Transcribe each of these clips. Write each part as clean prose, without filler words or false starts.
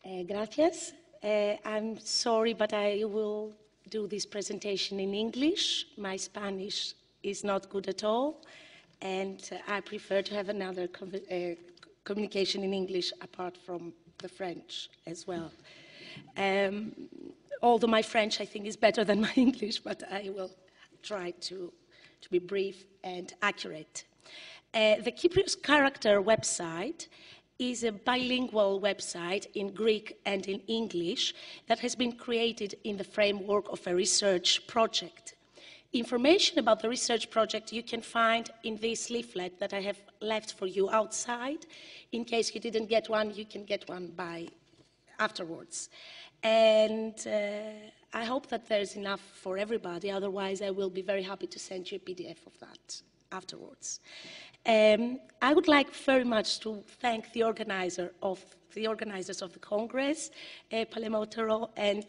Gracias. I'm sorry, but I will do this presentation in English. My Spanish is not good at all, and I prefer to have another communication in English apart from the French as well. Although my French, I think, is better than my English, but I will try to be brief and accurate. The Kyprios Character website is a bilingual website in Greek and in English that has been created in the framework of a research project. Information about the research project you can find in this leaflet that I have left for you outside. In case you didn't get one, you can get one afterwards. And I hope that there's enough for everybody, otherwise I will be very happy to send you a PDF of that afterwards. I would like very much to thank the organizers of the Congress, Palemotero and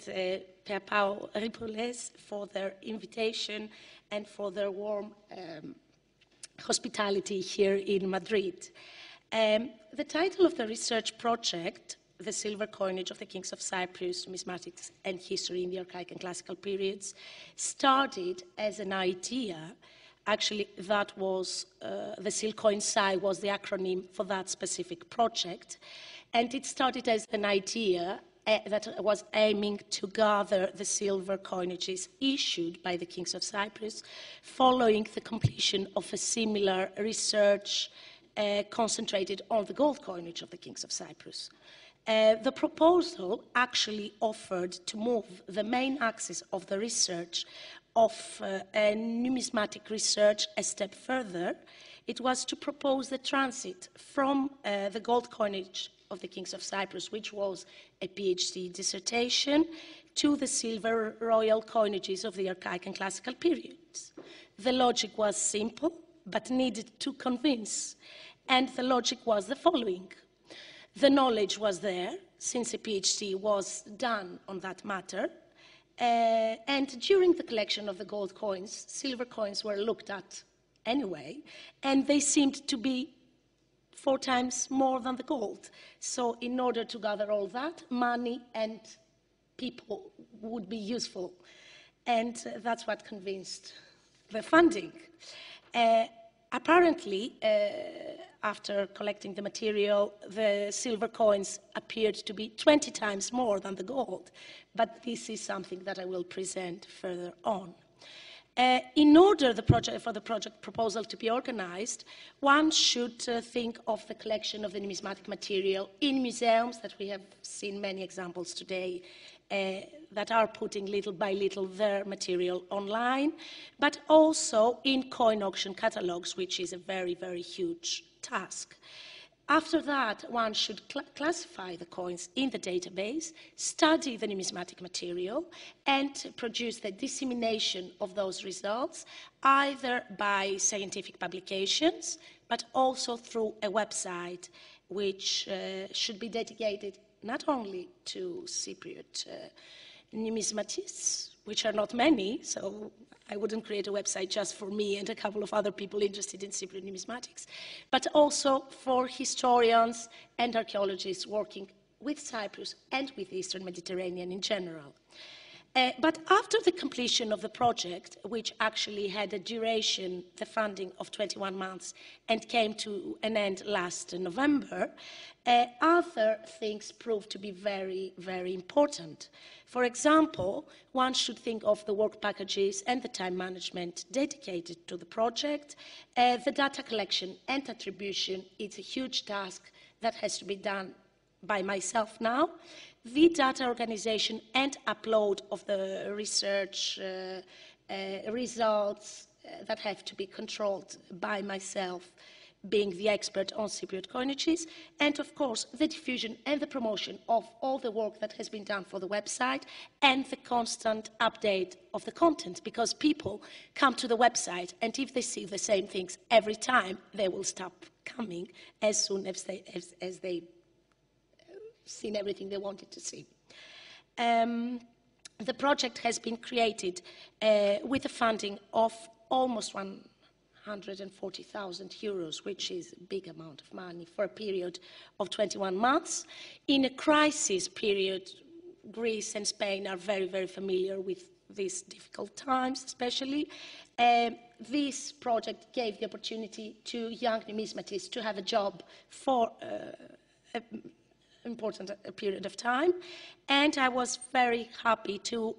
Pau Ripoles, for their invitation and for their warm hospitality here in Madrid. The title of the research project, The Silver Coinage of the Kings of Cyprus, Numismatics and History in the Archaic and Classical Periods, started as an idea. Actually, that was, the SILCOINSCI was the acronym for that specific project. And it started as an idea that was aiming to gather the silver coinages issued by the Kings of Cyprus following the completion of a similar research concentrated on the gold coinage of the Kings of Cyprus. The proposal actually offered to move the main axis of the research of numismatic research a step further. It was to propose the transit from the gold coinage of the Kings of Cyprus, which was a PhD dissertation, to the silver royal coinages of the Archaic and Classical periods. The logic was simple, but needed to convince, and the logic was the following. The knowledge was there, since a PhD was done on that matter, and during the collection of the gold coins, silver coins were looked at anyway, and they seemed to be 4 times more than the gold. So in order to gather all that, money and people would be useful. And that's what convinced the funding. Apparently, after collecting the material, the silver coins appeared to be 20 times more than the gold. But this is something that I will present further on. In order for the project proposal to be organized, one should think of the collection of the numismatic material in museums, that we have seen many examples today, that are putting little by little their material online, but also in coin auction catalogs, which is a very, very huge task. After that, one should classify the coins in the database, study the numismatic material, and produce the dissemination of those results, either by scientific publications, but also through a website, which should be dedicated not only to Cypriot numismatists, which are not many, so I wouldn't create a website just for me and a couple of other people interested in Cypriot numismatics, but also for historians and archaeologists working with Cyprus and with the Eastern Mediterranean in general. But after the completion of the project, which actually had a duration, the funding of 21 months, and came to an end last November, other things proved to be very, very important. For example, one should think of the work packages and the time management dedicated to the project. The data collection and attribution is a huge task that has to be done by myself now. The data organization and upload of the research results that have to be controlled by myself, being the expert on Cypriot coinages, and of course the diffusion and the promotion of all the work that has been done for the website and the constant update of the content, because people come to the website and if they see the same things every time, they will stop coming as soon as they've seen everything they wanted to see. The project has been created with a funding of almost 140,000 euros, which is a big amount of money for a period of 21 months. In a crisis period, Greece and Spain are very, very familiar with these difficult times, especially. This project gave the opportunity to young numismatists to have a job for an important period of time, and I was very happy to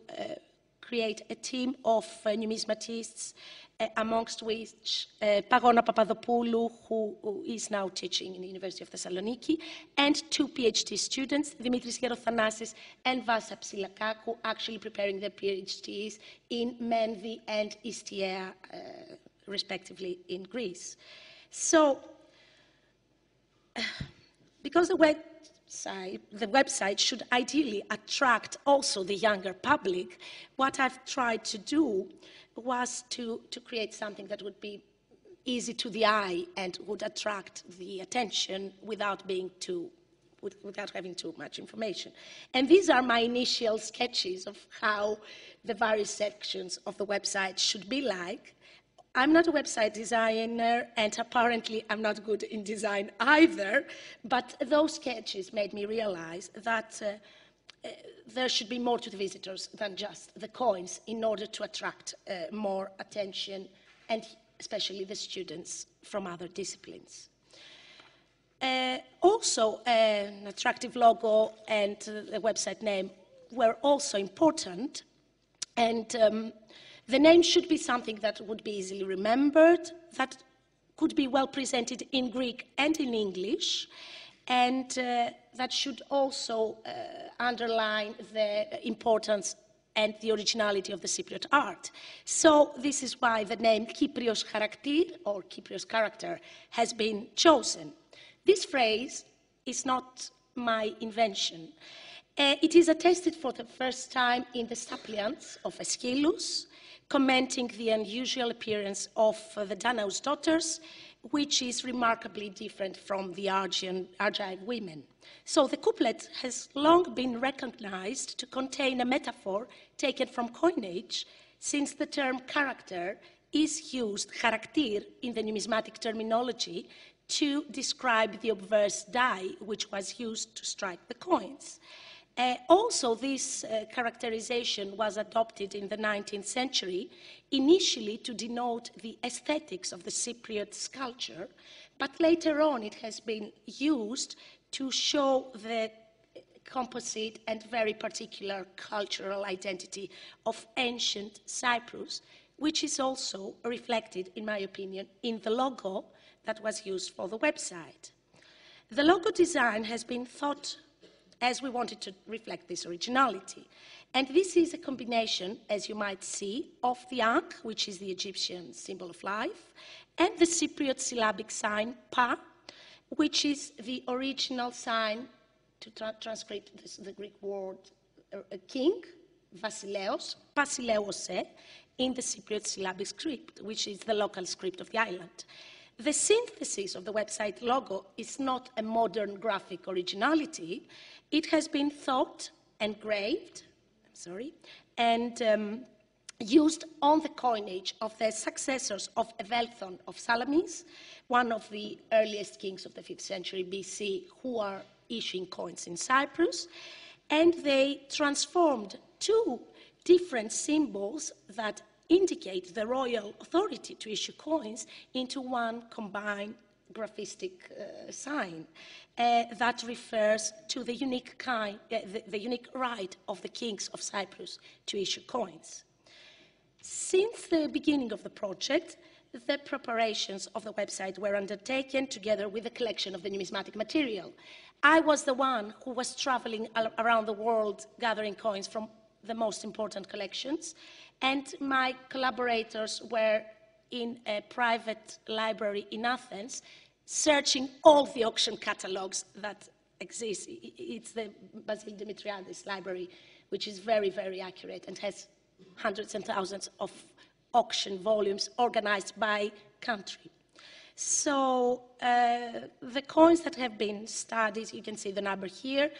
create a team of numismatists, amongst which Pagona Papadopoulou, who is now teaching in the University of Thessaloniki, and 2 PhD students, Dimitris Gerothanasis and Vasa Psilakakou, actually preparing their PhDs in Menvi and Istia, respectively, in Greece. So, because the website should ideally attract also the younger public, what I've tried to do was to create something that would be easy to the eye and would attract the attention without having too much information. And these are my initial sketches of how the various sections of the website should be like. I'm not a website designer, and apparently I'm not good in design either, but those sketches made me realize that there should be more to the visitors than just the coins in order to attract more attention, and especially the students from other disciplines. Also, an attractive logo and the website name were also important, and the name should be something that would be easily remembered, that could be well presented in Greek and in English, and that should also underline the importance and the originality of the Cypriot art. So this is why the name Kyprios Character, or Kyprios Character, has been chosen. This phrase is not my invention. It is attested for the first time in the Suppliants of Aeschylus, commenting the unusual appearance of the Danaus daughters, which is remarkably different from the Argive women. So the couplet has long been recognized to contain a metaphor taken from coinage, since the term character is used, character, in the numismatic terminology to describe the obverse die which was used to strike the coins. Also, this characterization was adopted in the 19th century, initially to denote the aesthetics of the Cypriot sculpture, but later on it has been used to show the composite and very particular cultural identity of ancient Cyprus, which is also reflected, in my opinion, in the logo that was used for the website. The logo design has been thought as we wanted to reflect this originality. And this is a combination, as you might see, of the Ankh, which is the Egyptian symbol of life, and the Cypriot syllabic sign, Pa, which is the original sign, to transcript the Greek word king, Vasileos, Pasileose, in the Cypriot syllabic script, which is the local script of the island. The synthesis of the website logo is not a modern graphic originality. It has been thought, engraved, and used on the coinage of the successors of Evelthon of Salamis, one of the earliest kings of the 5th century BC, who are issuing coins in Cyprus, and they transformed 2 different symbols that indicate the royal authority to issue coins into one combined graphistic sign that refers to the unique right of the kings of Cyprus to issue coins. Since the beginning of the project, the preparations of the website were undertaken together with the collection of the numismatic material. I was the one who was traveling around the world gathering coins from the most important collections, and my collaborators were in a private library in Athens, searching all the auction catalogs that exist. It's the Basil Dimitriadis library, which is very, very accurate and has hundreds and thousands of auction volumes organized by country. So the coins that have been studied, you can see the number here,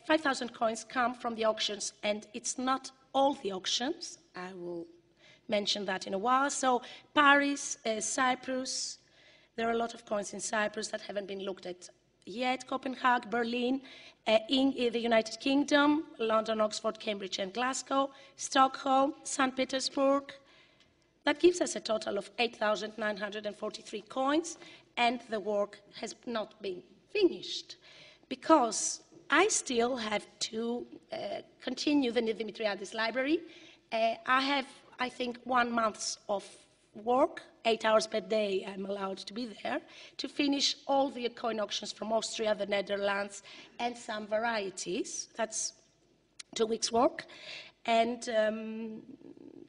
5,000 coins come from the auctions, and it's not all the auctions. I will mention that in a while. So Paris, Cyprus, there are a lot of coins in Cyprus that haven't been looked at yet. Copenhagen, Berlin, in the United Kingdom, London, Oxford, Cambridge, and Glasgow, Stockholm, St. Petersburg. That gives us a total of 8,943 coins, and the work has not been finished because I still have to continue the Dimitriadis library. I have, I think, 1 month of work, 8 hours per day I'm allowed to be there, to finish all the coin auctions from Austria, the Netherlands, and some varieties. That's 2 weeks' work. And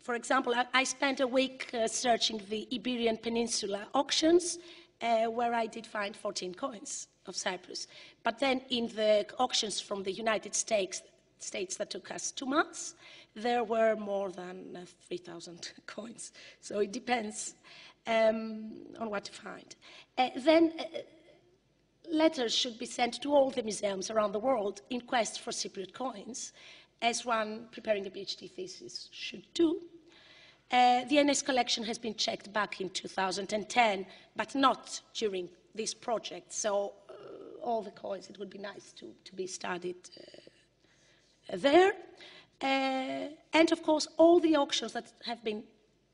for example, I spent a week searching the Iberian Peninsula auctions, where I did find 14 coins of Cyprus. But then in the auctions from the United States that took us 2 months, there were more than 3,000 coins. So it depends on what to find. Then letters should be sent to all the museums around the world in quest for Cypriot coins, as one preparing a PhD thesis should do. The NS collection has been checked back in 2010, but not during this project. So all the coins, it would be nice to be studied there. And of course, all the auctions that have been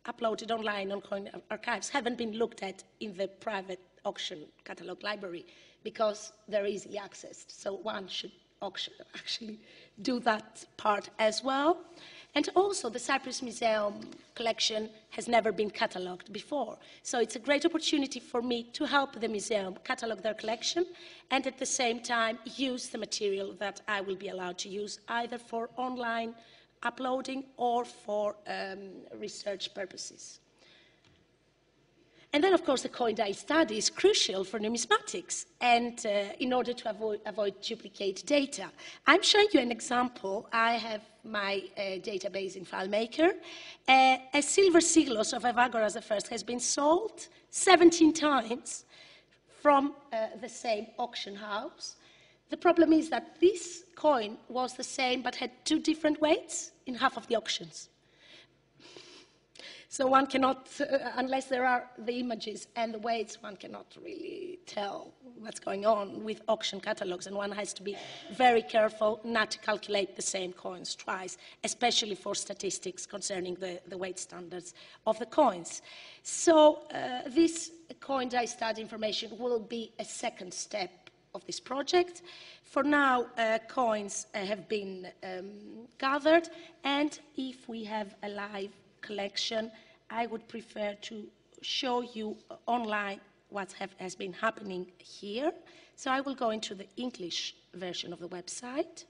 uploaded online on Coin Archives haven't been looked at in the private auction catalog library because they're easily accessed. So one should actually do that part as well. And also, the Cyprus Museum collection has never been catalogued before. So it's a great opportunity for me to help the museum catalog their collection and at the same time use the material that I will be allowed to use either for online uploading or for research purposes. And then, of course, the coin die study is crucial for numismatics and in order to avoid duplicate data. I'm showing you an example. I have my database in FileMaker. A silver siglos of Evagoras I has been sold 17 times from the same auction house. The problem is that this coin was the same but had 2 different weights in half of the auctions. So one cannot, unless there are the images and the weights, one cannot really tell what's going on with auction catalogs, and one has to be very careful not to calculate the same coins twice, especially for statistics concerning the weight standards of the coins. So this coin die study information will be a second step of this project. For now, coins have been gathered, and if we have a live collection, I would prefer to show you online what has been happening here. So I will go into the English version of the website.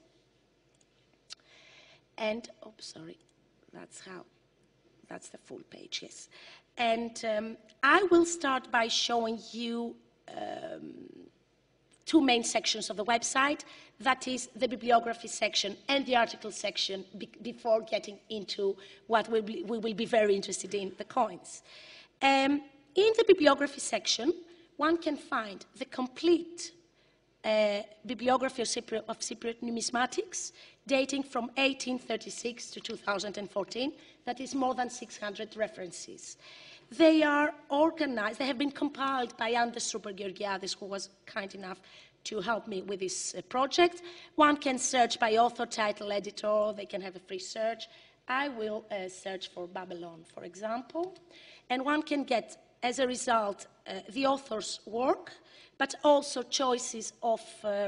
And, oh, sorry, that's the full page, yes. And I will start by showing you 2 main sections of the website, that is the bibliography section and the article section, before getting into what we will be very interested in, the coins. In the bibliography section, one can find the complete bibliography of Cypriot numismatics, dating from 1836 to 2014, that is more than 600 references. They are organized, they have been compiled by Andres Georgiadis, who was kind enough to help me with this project. One can search by author, title, editor, they can have a free search. I will search for Babylon, for example. And one can get, as a result, the author's work, but also choices of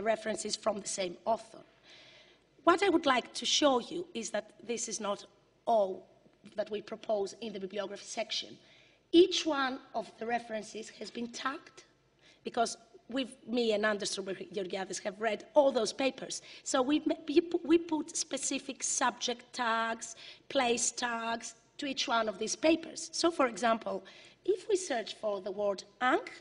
references from the same author. What I would like to show you is that this is not all that we propose in the bibliography section. Each one of the references has been tagged because me and Andres Georgiadis have read all those papers. So we put specific subject tags, place tags to each one of these papers. So, for example, if we search for the word Ankh,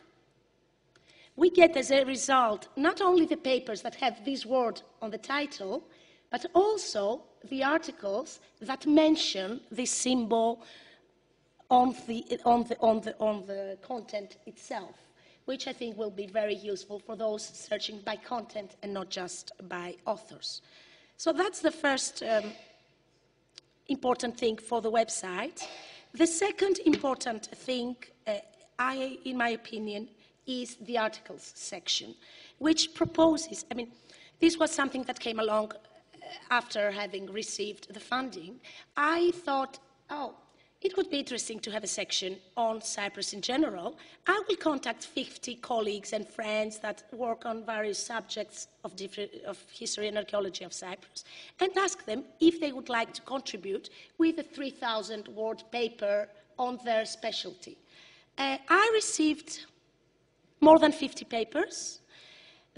we get as a result not only the papers that have this word on the title, but also the articles that mention this symbol on the content itself, which I think will be very useful for those searching by content and not just by authors. So that's the first important thing for the website. The second important thing, in my opinion, is the articles section, which proposes, this was something that came along after having received the funding. I thought, it would be interesting to have a section on Cyprus in general. I will contact 50 colleagues and friends that work on various subjects of history and archaeology of Cyprus and ask them if they would like to contribute with a 3,000-word paper on their specialty. I received more than 50 papers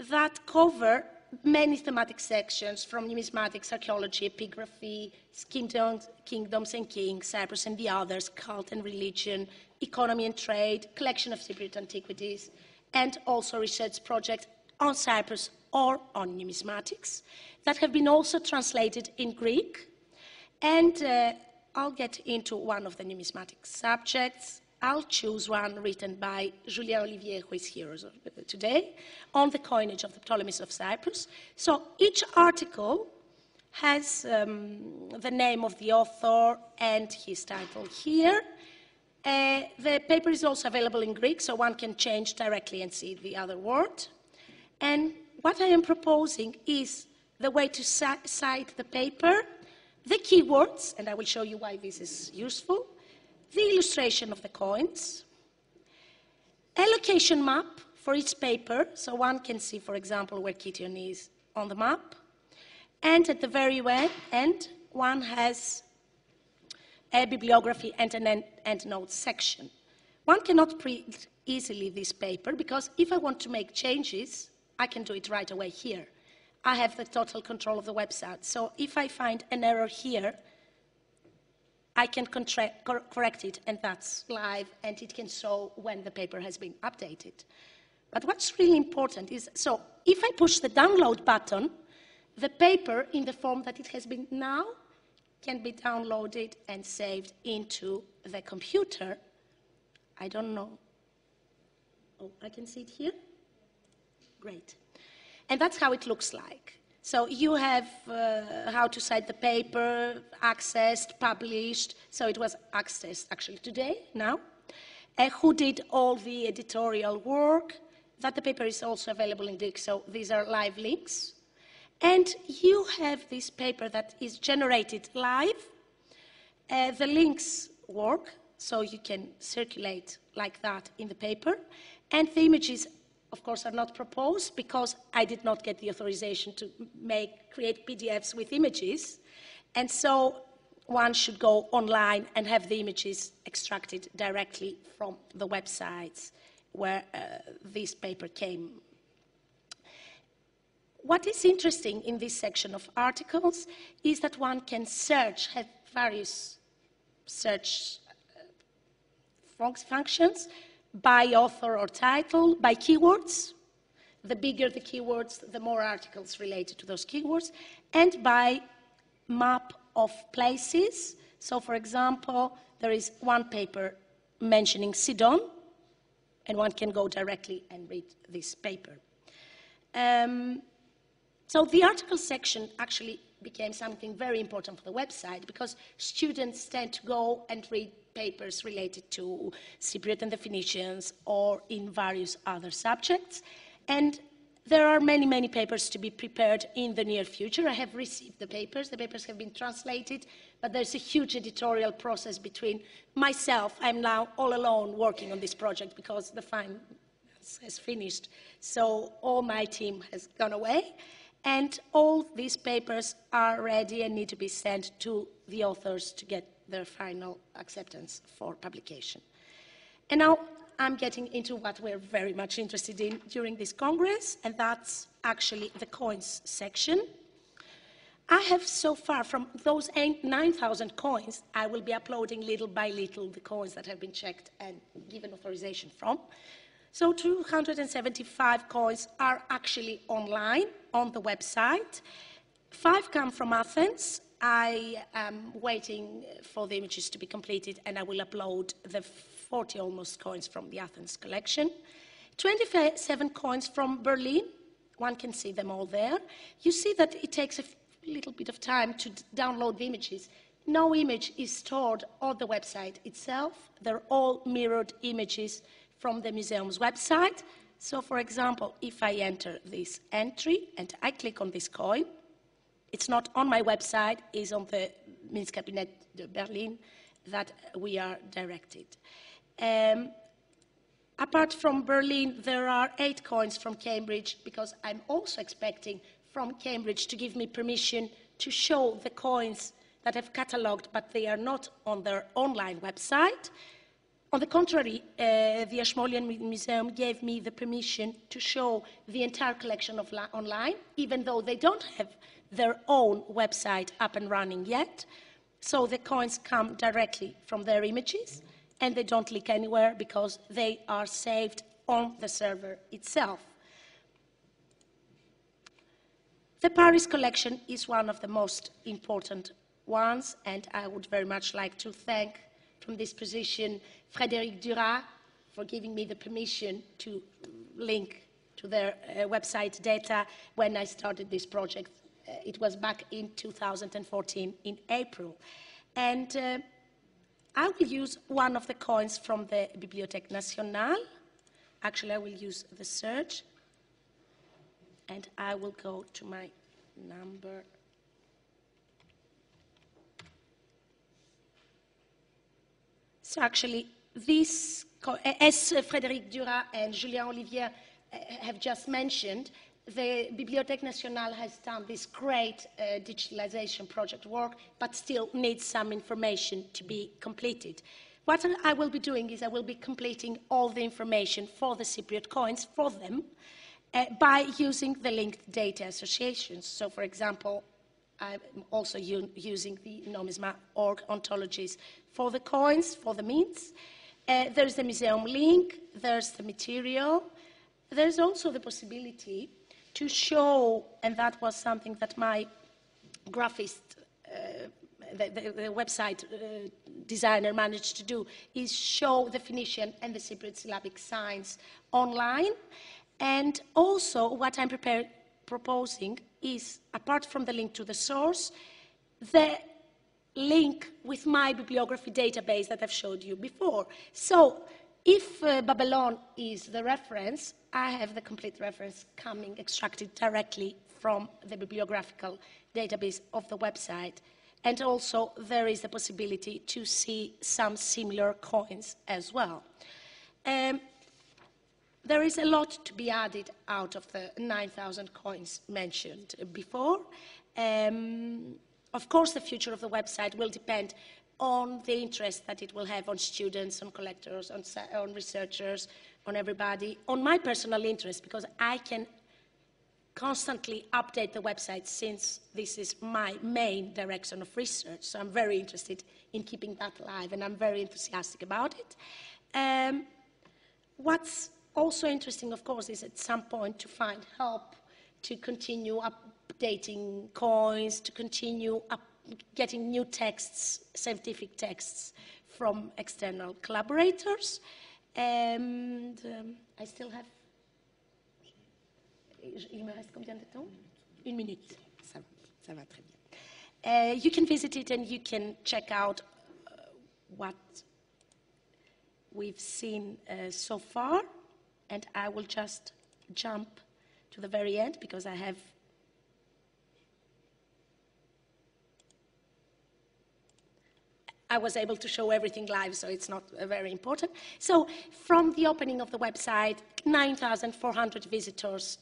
that cover many thematic sections from numismatics, archaeology, epigraphy, kingdoms and kings, Cyprus and the others, cult and religion, economy and trade, collection of Cypriot antiquities, and also research projects on Cyprus or on numismatics that have been also translated in Greek. And I'll get into one of the numismatic subjects. I'll choose one written by Julien Olivier, who is here today, on the coinage of the Ptolemies of Cyprus. So each article has the name of the author and his title here. The paper is also available in Greek, so one can change directly and see the other word. And what I am proposing is the way to cite the paper, the keywords, and I will show you why this is useful, the illustration of the coins, a location map for each paper, so one can see, for example, where Kition is on the map, and at the very end, one has a bibliography and an endnotes section. One cannot print easily this paper, because if I want to make changes, I can do it right away here. I have the total control of the website, so if I find an error here, I can correct it, and that's live, and it can show when the paper has been updated. But what's really important is, so if I push the download button, the paper in the form that it has been now can be downloaded and saved into the computer. I don't know. Oh, I can see it here? Great. And that's how it looks like. So you have how to cite the paper, accessed, published. So it was accessed actually today, now. Who did all the editorial work. That the paper is also available in Greek, so these are live links. And you have this paper that is generated live. The links work, so you can circulate like that in the paper. And the images, of course, are not proposed because I did not get the authorization to create PDFs with images. And so one should go online and have the images extracted directly from the websites where this paper came. What is interesting in this section of articles is that one can search, have various search functions, by author or title, by keywords. The bigger the keywords, the more articles related to those keywords, and by map of places. So, for example, there is one paper mentioning Sidon, and one can go directly and read this paper. So the article section actually became something very important for the website because students tend to go and read papers related to Cypriot and the Phoenicians or in various other subjects. And there are many, many papers to be prepared in the near future. I have received the papers. The papers have been translated, but there's a huge editorial process between myself. I'm now all alone working on this project because the finance has finished. So all my team has gone away. And all these papers are ready and need to be sent to the authors to get their final acceptance for publication. And now I'm getting into what we're very much interested in during this Congress, and that's actually the coins section. I have so far, from those 9,000 coins, I will be uploading little by little the coins that have been checked and given authorization from. So 275 coins are actually online on the website. 5 come from Athens. I am waiting for the images to be completed, and I will upload the 40 almost coins from the Athens collection. 27 coins from Berlin. One can see them all there. You see that it takes a little bit of time to download the images. no image is stored on the website itself. They're all mirrored images from the museum's website. So, for example, if I enter this entry and I click on this coin, it's not on my website, it's on the Minskabinet de Berlin that we are directed. Apart from Berlin, there are 8 coins from Cambridge, because I'm also expecting from Cambridge to give me permission to show the coins that I've catalogued, but they are not on their online website. On the contrary, the Ashmolean Museum gave me the permission to show the entire collection online, even though they don't have their own website up and running yet. So the coins come directly from their images, and they don't leak anywhere because they are saved on the server itself. The Paris collection is one of the most important ones, and I would very much like to thank, from this position, Frédéric Duras for giving me the permission to link to their website data when I started this project. It was back in 2014, in April. And I will use one of the coins from the Bibliothèque Nationale. Actually, I will use the search, and I will go to my number. So actually, this, as Frédéric Duras and Julien Olivier have just mentioned, the Bibliothèque Nationale has done this great digitalization project work, but still needs some information to be completed. What I will be doing is I will be completing all the information for the Cypriot coins for them by using the linked data associations. So, for example, I'm also using the numisma.org ontologies for the coins, for the means. There's the museum link, there's the material. There's also the possibility to show, and that was something that my graphist, the website designer managed to do, is show the Phoenician and the Cypriot syllabic signs online. And also what I'm proposing is, apart from the link to the source, the link with my bibliography database that I've showed you before. So if Babylon is the reference, I have the complete reference coming extracted directly from the bibliographical database of the website. And also there is the possibility to see some similar coins as well. There is a lot to be added out of the 9,000 coins mentioned before. Of course, the future of the website will depend on the interest that it will have on students, on collectors, on researchers, on everybody, on my personal interest, because I can constantly update the website since this is my main direction of research. So I'm very interested in keeping that live, and I'm very enthusiastic about it. What's also interesting, of course, is at some point to find help to continue updating coins, to continue getting new texts, scientific texts from external collaborators. And I still have... Il me reste combien de temps? Une minute. Ça va très bien. You can visit it and you can check out what we've seen so far. And I will just jump to the very end because I was able to show everything live, so it's not very important. So from the opening of the website, 9,400 visitors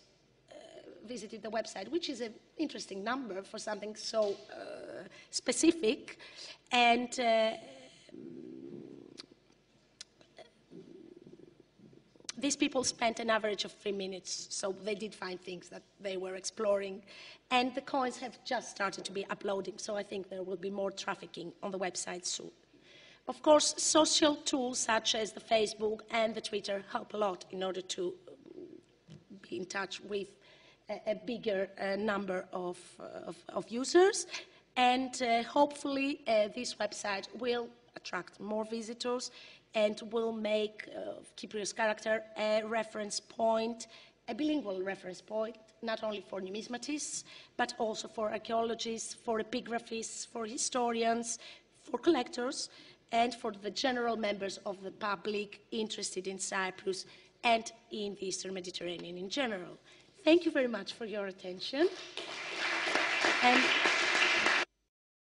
visited the website, which is an interesting number for something so specific. And these people spent an average of 3 minutes, so they did find things that they were exploring. And the coins have just started to be uploading, so I think there will be more trafficking on the website soon. Of course, social tools such as the Facebook and the Twitter help a lot in order to be in touch with a bigger number of users. And hopefully this website will attract more visitors and will make Kyprios Character a reference point a bilingual reference point, not only for numismatists, but also for archaeologists, for epigraphists, for historians, for collectors, and for the general members of the public interested in Cyprus and in the Eastern Mediterranean in general. Thank you very much for your attention. And